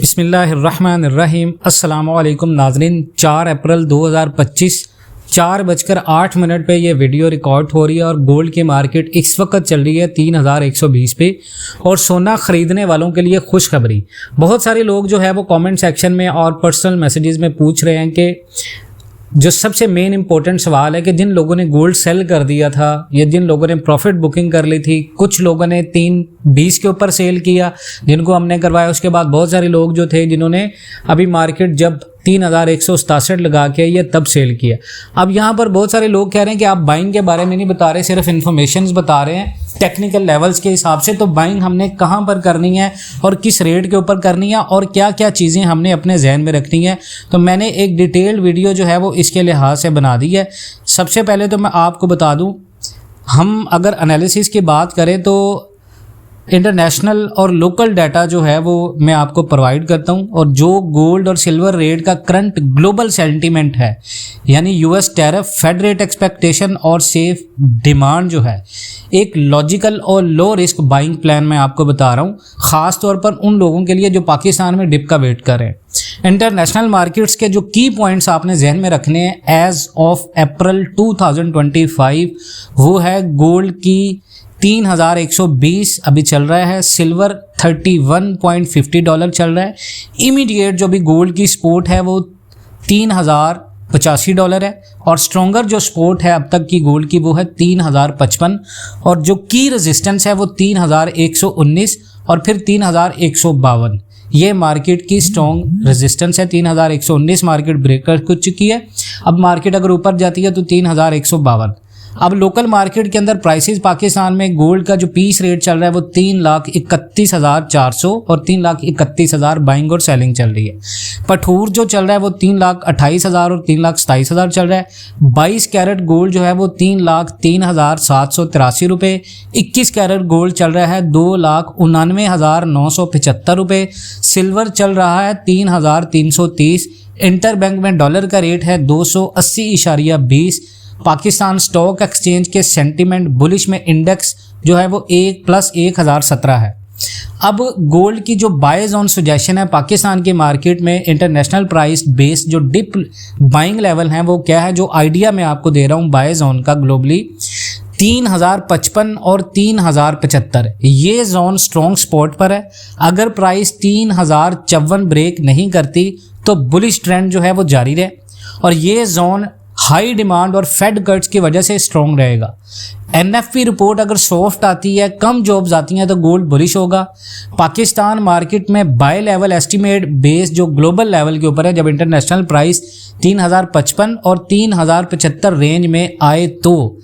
बिस्मिल्लाहिर्रहमानिर्रहीम। अस्सलामु अलैकुम नाज़रीन। 4 अप्रैल 2025 4:08 पे ये वीडियो रिकॉर्ड हो रही है और गोल्ड की मार्केट इस वक्त चल रही है 3120 पे। और सोना ख़रीदने वालों के लिए खुशखबरी। बहुत सारे लोग जो है वो कमेंट सेक्शन में और पर्सनल मैसेजेस में पूछ रहे हैं कि जो सबसे मेन इंपॉर्टेंट सवाल है कि जिन लोगों ने गोल्ड सेल कर दिया था या जिन लोगों ने प्रॉफिट बुकिंग कर ली थी, कुछ लोगों ने 3:20 के ऊपर सेल किया जिनको हमने करवाया। उसके बाद बहुत सारे लोग जो थे जिन्होंने अभी मार्केट जब 3167 लगा के ये तब सेल किया। अब यहाँ पर बहुत सारे लोग कह रहे हैं कि आप बाइंग के बारे में नहीं बता रहे, सिर्फ इन्फॉर्मेशन बता रहे हैं टेक्निकल लेवल्स के हिसाब से। तो बाइंग हमने कहाँ पर करनी है और किस रेट के ऊपर करनी है और क्या क्या चीज़ें हमने अपने जहन में रखनी है, तो मैंने एक डिटेल्ड वीडियो जो है वो इसके लिहाज से बना दी है। सबसे पहले तो मैं आपको बता दूँ, हम अगर एनालिसिस की बात करें तो इंटरनेशनल और लोकल डाटा जो है वो मैं आपको प्रोवाइड करता हूं। और जो गोल्ड और सिल्वर रेट का करंट ग्लोबल सेंटीमेंट है, यानी US tariff, fed rate expectation और सेफ डिमांड जो है, एक लॉजिकल और लो रिस्क बाइंग प्लान मैं आपको बता रहा हूं, ख़ास तौर पर उन लोगों के लिए जो पाकिस्तान में डिप का वेट कर रहे हैं। इंटरनेशनल मार्केट्स के जो की पॉइंट्स आपने जहन में रखने हैं एज ऑफ अप्रैल 2025 वो है गोल्ड की 3120 अभी चल रहा है, सिल्वर $31.50 चल रहा है। इमीडिएट जो भी गोल्ड की सपोर्ट है वो $3085 है और स्ट्रॉन्गर जो सपोर्ट है अब तक की गोल्ड की वो है 3055 और जो की रेजिस्टेंस है वो 3119 और फिर 3152। ये मार्केट की स्ट्रॉन्ग रेजिस्टेंस है। 3119 मार्केट ब्रेक कर चुकी है। अब मार्केट अगर ऊपर जाती है तो 3152। अब लोकल मार्केट के अंदर प्राइसेस पाकिस्तान में गोल्ड का जो पीस रेट चल रहा है वो 3,31,400 और 3,31,000 बाइंग और सेलिंग चल रही है। पठूर जो चल रहा है वो 3,28,000 और 3,27,000 चल रहा है। 22 कैरेट गोल्ड जो है वो 3,03,783 रुपये। 21 कैरेट गोल्ड चल रहा है 2,99,975 रुपये। सिल्वर चल रहा है 3,330। इंटर बैंक में डॉलर का रेट है 280.20। पाकिस्तान स्टॉक एक्सचेंज के सेंटीमेंट बुलिश में इंडेक्स जो है वो 1+1017 है। अब गोल्ड की जो बाय जोन सजेशन है पाकिस्तान की मार्केट में, इंटरनेशनल प्राइस बेस जो डिप बाइंग लेवल हैं वो क्या है, जो आइडिया मैं आपको दे रहा हूँ बाय जोन का ग्लोबली 3055 और 3075। ये जोन स्ट्रॉन्ग स्पॉट पर है। अगर प्राइस 3054 ब्रेक नहीं करती तो बुलिश ट्रेंड जो है वो जारी रहे और ये जोन हाई डिमांड और फेड कट्स की वजह से स्ट्रॉन्ग रहेगा। एनएफपी रिपोर्ट अगर सॉफ्ट आती है, कम जॉब्स आती हैं तो गोल्ड बुलिश होगा। पाकिस्तान मार्केट में बाय लेवल एस्टिमेट बेस जो ग्लोबल लेवल के ऊपर है, जब इंटरनेशनल प्राइस 3055 और 3075 रेंज में आए तो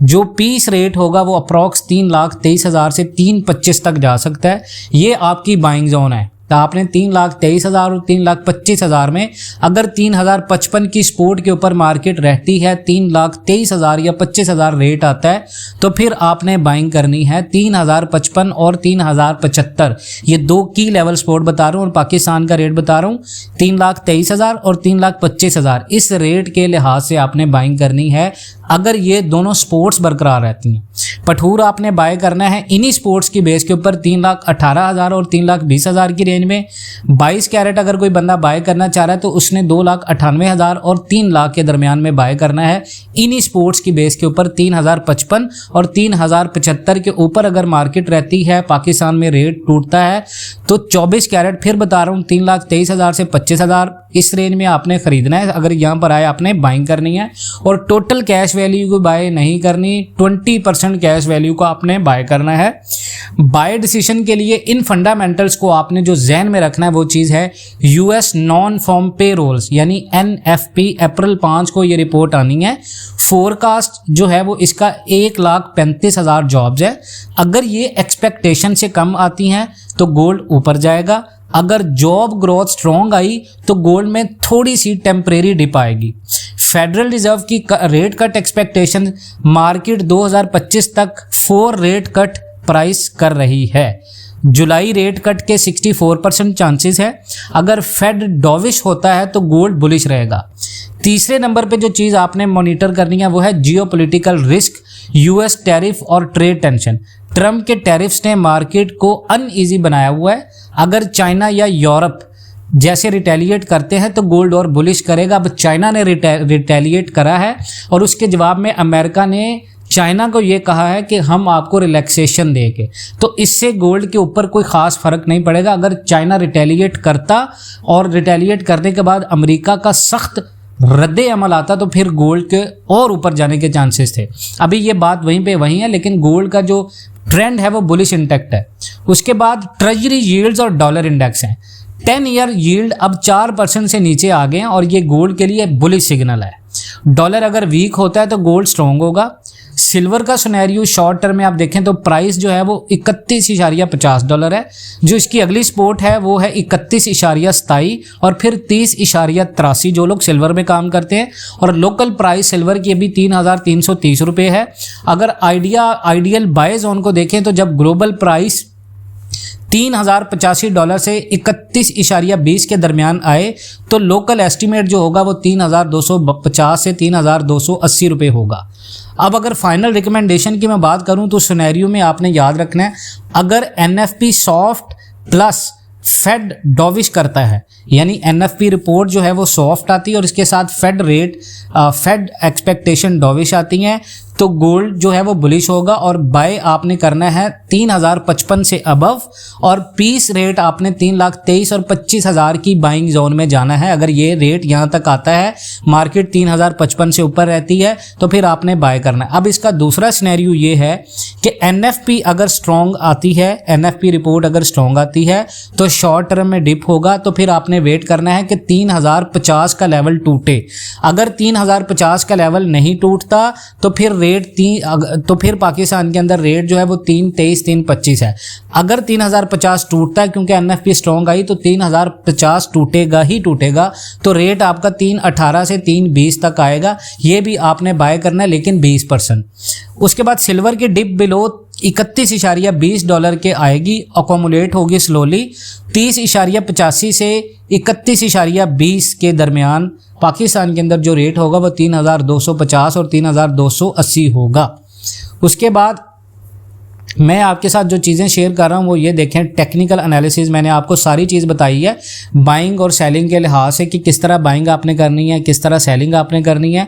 जो पीस रेट होगा वो अप्रॉक्स 3,23,000 से 3,25,000 तक जा सकता है। ये आपकी बाइंग जोन है। तो आपने 3,23,000 और 3,25,000 में अगर 3,055 की सपोर्ट के ऊपर मार्केट रहती है, 3,23,000 या 25,000 रेट आता है तो फिर आपने बाइंग करनी है 3,055 और 3,075। ये दो की लेवल सपोर्ट बता रहा हूँ और पाकिस्तान का रेट बता रहा हूँ 3,23,000 और 3,25,000। इस रेट के लिहाज से आपने बाइंग करनी है अगर ये दोनों स्पोर्ट्स बरकरार रहती हैं। पठूर आपने बाय करना है इन्हीं स्पोर्ट्स की बेस के ऊपर 3,18,000 और 3,20,000 की रेंज में। 22 कैरेट अगर कोई बंदा बाय करना चाह रहा है तो उसने 2,98,000 और 3 लाख के दरमियान में बाय करना है इन्हीं स्पोर्ट्स की बेस के ऊपर। 3,055 और 3,075 के ऊपर अगर मार्केट रहती है, पाकिस्तान में रेट टूटता है तो 24 कैरेट फिर बता रहा हूँ 3,23,000 से 25,000 इस रेंज में आपने खरीदना है। अगर यहाँ पर आए आपने बाइंग करनी है और टोटल कैश वैल्यू को बाय नहीं करनी, 20% कैश वैल्यू को आपने बाय करना है। बाय डिसीजन के लिए इन फंडामेंटल्स को आपने जो जहन में रखना है वो चीज़ है यूएस नॉन फॉर्म पे रोल्स यानी एनएफपी। अप्रैल 5 को ये रिपोर्ट आनी है। फोरकास्ट जो है वो इसका 1,35,000 जॉब्स है। अगर ये एक्सपेक्टेशन से कम आती हैं तो गोल्ड ऊपर जाएगा। अगर जॉब ग्रोथ स्ट्रॉन्ग आई तो गोल्ड में थोड़ी सी टेम्परेरी डिप आएगी। फेडरल रिजर्व की रेट कट एक्सपेक्टेशन मार्केट 2025 तक 4 रेट कट प्राइस कर रही है। जुलाई रेट कट के 64% चांसेस है। अगर फेड डॉविश होता है तो गोल्ड बुलिश रहेगा। तीसरे नंबर पे जो चीज़ आपने मॉनिटर करनी है वो है जियोपॉलिटिकल रिस्क, यूएस टैरिफ और ट्रेड टेंशन। ट्रम्प के टैरिफ्स ने मार्केट को अनईजी बनाया हुआ है। अगर चाइना या यूरोप जैसे रिटेलिएट करते हैं तो गोल्ड और बुलिश करेगा। अब चाइना ने रिटेलिएट करा है और उसके जवाब में अमेरिका ने चाइना को ये कहा है कि हम आपको रिलैक्सेशन देंगे, तो इससे गोल्ड के ऊपर कोई ख़ास फ़र्क नहीं पड़ेगा। अगर चाइना रिटेलिएट करता और रिटेलिएट करने के बाद अमेरिका का सख्त रद्दे अमल आता तो फिर गोल्ड के और ऊपर जाने के चांसेस थे। अभी ये बात वहीं पे वहीं है, लेकिन गोल्ड का जो ट्रेंड है वो बुलिश इंटैक्ट है। उसके बाद ट्रेजरी यील्ड्स और डॉलर इंडेक्स हैं। 10 ईयर यील्ड अब 4% से नीचे आ गए हैं और ये गोल्ड के लिए बुलिश सिग्नल है। डॉलर अगर वीक होता है तो गोल्ड स्ट्रॉन्ग होगा। सिल्वर का सिनेरियो शॉर्ट टर्म में आप देखें तो प्राइस जो है वो 31.50 डॉलर है। जो इसकी अगली सपोर्ट है वो है 31.27 और फिर 30.83 जो लोग सिल्वर में काम करते हैं। और लोकल प्राइस सिल्वर की अभी 3,330 रुपये है। अगर आइडियल बाय जोन को देखें तो जब ग्लोबल प्राइस $3,085 से 31.20 के दरमियान आए तो लोकल एस्टीमेट जो होगा वो 3,250 से 3,280 रुपये होगा। अब अगर फाइनल रिकमेंडेशन की मैं बात करूं तो सिनेरियो में आपने याद रखना है, अगर NFP सॉफ्ट प्लस फेड डॉविश करता है, यानी NFP रिपोर्ट जो है वो सॉफ्ट आती है और इसके साथ फेड एक्सपेक्टेशन डॉविश आती हैं, तो गोल्ड जो है वो बुलिश होगा। और बाय आपने करना है 3,055 से अबव और पीस रेट आपने 3,23,000 और 25,000 की बाइंग जोन में जाना है। अगर ये रेट यहाँ तक आता है, मार्केट 3,055 से ऊपर रहती है तो फिर आपने बाय करना है। अब इसका दूसरा सिनेरियो ये है कि NFP अगर स्ट्रॉन्ग आती है, NFP रिपोर्ट अगर स्ट्रॉन्ग आती है तो शॉर्ट टर्म में डिप होगा, तो फिर आपने वेट करना है कि 3,050 का लेवल टूटे। अगर 3,050 का लेवल नहीं टूटता तो फिर पाकिस्तान के अंदर रेट जो है वो 3,23,000 3,25,000 है। अगर 3,050 टूटता है, क्योंकि NFP स्ट्रॉन्ग आई, तो 3,050 टूटेगा ही टूटेगा, तो रेट आपका 3,18 से 3,20 तक आएगा। ये भी आपने बाय करना है, लेकिन 20%। उसके बाद सिल्वर की डिप बिलो 31.20 डॉलर के आएगी, अकोमुलेट होगी स्लोली 30.85 से 31.20 के दरमियान। पाकिस्तान के अंदर जो रेट होगा वो 3,250 और 3,280 होगा। उसके बाद मैं आपके साथ जो चीज़ें शेयर कर रहा हूँ वो ये देखें, टेक्निकल एनालिसिस मैंने आपको सारी चीज़ बताई है बाइंग और सेलिंग के लिहाज से कि किस तरह बाइंग आपने करनी है, किस तरह सेलिंग आपने करनी है।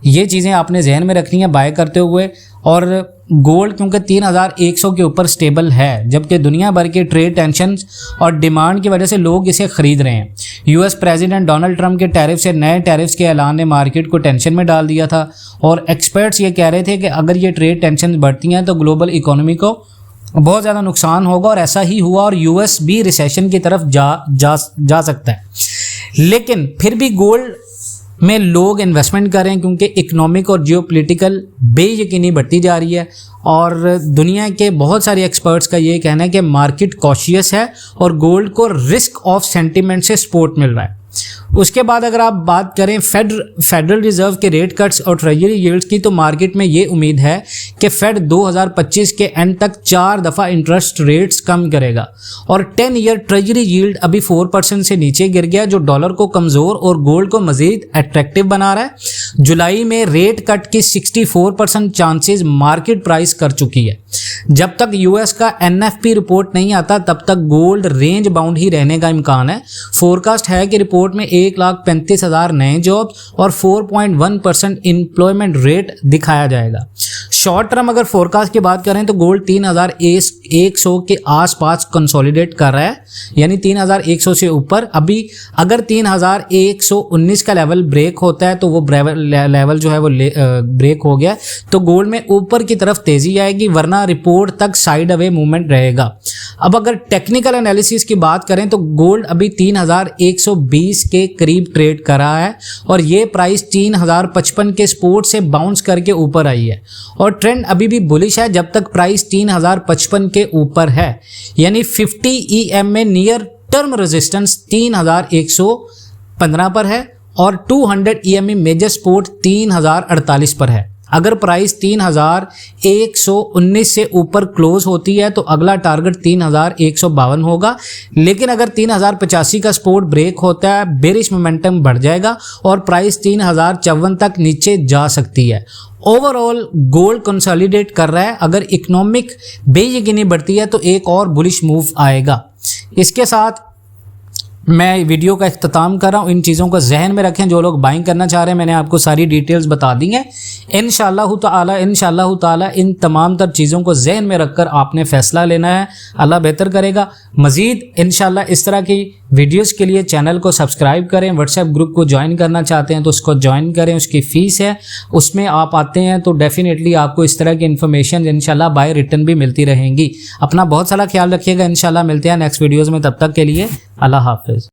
ये चीज़ें आपने जहन में रखनी है बाय करते हुए। और गोल्ड क्योंकि 3,100 के ऊपर स्टेबल है, जबकि दुनिया भर के ट्रेड टेंशन और डिमांड की वजह से लोग इसे ख़रीद रहे हैं। US प्रेसिडेंट डोनाल्ड ट्रंप के टैरिफ से नए टैरिफ्स के ऐलान ने मार्केट को टेंशन में डाल दिया था और एक्सपर्ट्स ये कह रहे थे कि अगर ये ट्रेड टेंशन बढ़ती हैं तो ग्लोबल इकोनॉमी को बहुत ज़्यादा नुकसान होगा, और ऐसा ही हुआ और US भी रिसेशन की तरफ जा सकता है। लेकिन फिर भी गोल्ड में लोग इन्वेस्टमेंट कर रहे हैं क्योंकि इकोनॉमिक और जियोपॉलिटिकल बेयकीनी बढ़ती जा रही है। और दुनिया के बहुत सारे एक्सपर्ट्स का ये कहना है कि मार्केट कॉशियस है और गोल्ड को रिस्क ऑफ सेंटिमेंट से सपोर्ट मिल रहा है। उसके बाद अगर आप बात करें फेडरल रिजर्व के रेट कट्स और ट्रेजरी यील्ड्स की, तो मार्केट में ये उम्मीद है कि फेड 2025 के एंड तक 4 दफ़ा इंटरेस्ट रेट्स कम करेगा। और 10 ईयर ट्रेजरी यील्ड अभी 4% से नीचे गिर गया, जो डॉलर को कमज़ोर और गोल्ड को मज़ीद अट्रैक्टिव बना रहा है। जुलाई में रेट कट की 64% चांसेस मार्केट प्राइस कर चुकी है। जब तक US का NFP रिपोर्ट नहीं आता तब तक गोल्ड रेंज बाउंड ही रहने का इम्कान है। फोरकास्ट है कि रिपोर्ट में 1,35,000 नए जॉब्स और 4.1% एम्प्लॉयमेंट रेट दिखाया जाएगा। शॉर्ट टर्म अगर फोरकास्ट की बात करें तो गोल्ड 3,100 के आसपास कंसोलिडेट कर रहा है, यानी 3,100 से ऊपर। अभी अगर 3,119 का लेवल ब्रेक होता है तो वो लेवल जो है वो ब्रेक हो गया, तो गोल्ड में ऊपर की तरफ तेजी आएगी, वरना रिपोर्ट तक साइड अवे मूवमेंट रहेगा। अब अगर टेक्निकल एनालिसिस की बात करें तो गोल्ड अभी 3,120 के करीब ट्रेड कर रहा है और ये प्राइस 3,055 के सपोर्ट से बाउंस करके ऊपर आई है और ट्रेंड अभी भी बुलिश है जब तक प्राइस 3,055 के ऊपर है। यानी 50 EM में नियर टर्म रेजिस्टेंस 3,115 पर है और 200 EM में मेजर सपोर्ट 3,048 पर है। अगर प्राइस 3,119 से ऊपर क्लोज होती है तो अगला टारगेट 3,152 होगा, लेकिन अगर 3,085 का सपोर्ट ब्रेक होता है बेरिश मोमेंटम बढ़ जाएगा और प्राइस 3,054 तक नीचे जा सकती है। ओवरऑल गोल्ड कंसोलिडेट कर रहा है। अगर इकोनॉमिक बेयकीनी बढ़ती है तो एक और बुलिश मूव आएगा। इसके साथ मैं वीडियो का इख्तिताम कर रहा हूँ। इन चीज़ों को जहन में रखें, जो लोग बाइंग करना चाह रहे हैं मैंने आपको सारी डिटेल्स बता दी हैं। इंशाअल्लाह ताला इन तमाम तर चीज़ों को जहन में रखकर आपने फ़ैसला लेना है, अल्लाह बेहतर करेगा। मज़ीद इंशाअल्लाह इस तरह की वीडियोस के लिए चैनल को सब्सक्राइब करें। व्हाट्सएप ग्रुप को ज्वाइन करना चाहते हैं तो उसको ज्वाइन करें, उसकी फ़ीस है, उसमें आप आते हैं तो डेफिनेटली आपको इस तरह की इन्फॉर्मेशन इंशाल्लाह बाय रिटर्न भी मिलती रहेंगी। अपना बहुत सारा ख्याल रखिएगा, इंशाल्लाह मिलते हैं नेक्स्ट वीडियोज़ में, तब तक के लिए अल्लाह हाफ़िज़।